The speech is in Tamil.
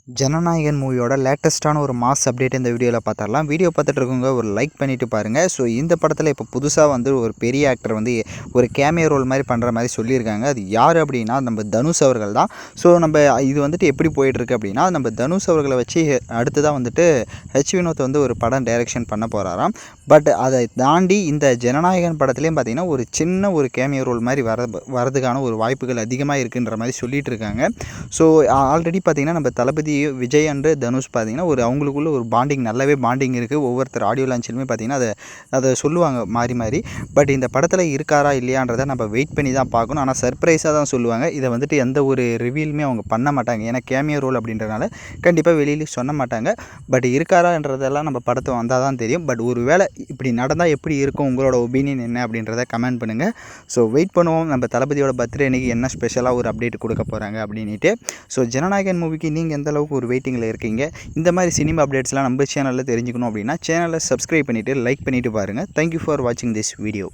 ஜனநாயகன் மூவியோட லேட்டஸ்ட்டான ஒரு மாஸ் அப்டேட் இந்த வீடியோவில் பார்த்துடலாம். வீடியோ பார்த்துட்டு இருக்கவங்க ஒரு லைக் பண்ணிவிட்டு பாருங்கள். ஸோ இந்த படத்தில் இப்போ புதுசாக வந்து ஒரு பெரிய ஆக்டர் வந்து ஒரு கேமியோ ரோல் மாதிரி பண்ணுற மாதிரி சொல்லியிருக்காங்க. அது யார் அப்படின்னா நம்ம தனுஷ் அவர்கள் தான். ஸோ நம்ம இது வந்துட்டு எப்படி போயிட்டுருக்கு அப்படின்னா, நம்ம தனுஷ் அவர்களை வச்சு அடுத்ததாக வந்துட்டு வினோத் வந்து ஒரு படம் டைரக்ஷன் பண்ண போகிறாராம். பட் அதை தாண்டி இந்த ஜனநாயகன் படத்துலேயும் பார்த்திங்கன்னா ஒரு சின்ன ஒரு கேமியோ ரோல் மாதிரி வரதுக்கான ஒரு வாய்ப்புகள் அதிகமாக இருக்குன்ற மாதிரி சொல்லிகிட்டு இருக்காங்க. ஸோ ஆல்ரெடி பார்த்திங்கன்னா நம்ம தளபதி விஜய் அண்டு தனுஷ் பார்த்திங்கன்னா அவங்களுக்குள்ள ஒரு பாண்டிங் நல்லாவே பாண்டிங் இருக்குது. ஒவ்வொருத்தர் ஆடியோ லான்ச்சிலுமே பார்த்திங்கன்னா அதை சொல்லுவாங்க மாறி. பட் இந்த படத்தில் இருக்காரா இல்லையான்றதை நம்ம வெயிட் பண்ணி தான் பார்க்கணும். ஆனால் சர்ப்ரைஸாக தான் சொல்லுவாங்க. இதை வந்துட்டு எந்த ஒரு ரிவீலுமே அவங்க பண்ண மாட்டாங்க. ஏன்னா கேமியோ ரோல் அப்படின்றனால கண்டிப்பாக வெளியில் சொல்ல மாட்டாங்க. பட் இருக்காரான்றதெல்லாம் நம்ம படத்தை வந்தால் தான் தெரியும். பட் ஒரு வேளை இப்படி நடந்தால் எப்படி இருக்கும், உங்களோட ஒப்பீனியன் என்ன அப்படின்றத கமெண்ட் பண்ணுங்கள். ஸோ வெயிட் பண்ணுவோம், நம்ம தளபதியோட பர்த்டே அன்றைக்கி என்ன ஸ்பெஷலாக ஒரு அப்டேட் கொடுக்க போகிறாங்க அப்படின்ட்டு. ஸோ ஜனநாயகன் மூவிக்கு நீங்கள் எந்த அளவுக்கு ஒரு வெயிட்டிங்கில் இருக்கீங்க? இந்த மாதிரி சினிமா அப்டேட்ஸ்லாம் நம்ம சேனலில் தெரிஞ்சுக்கணும் அப்படின்னா சேனலை சப்ஸ்கிரைப் பண்ணிவிட்டு லைக் பண்ணிவிட்டு பாருங்கள். தேங்க்யூ ஃபார் வாட்சிங் திஸ் வீடியோ.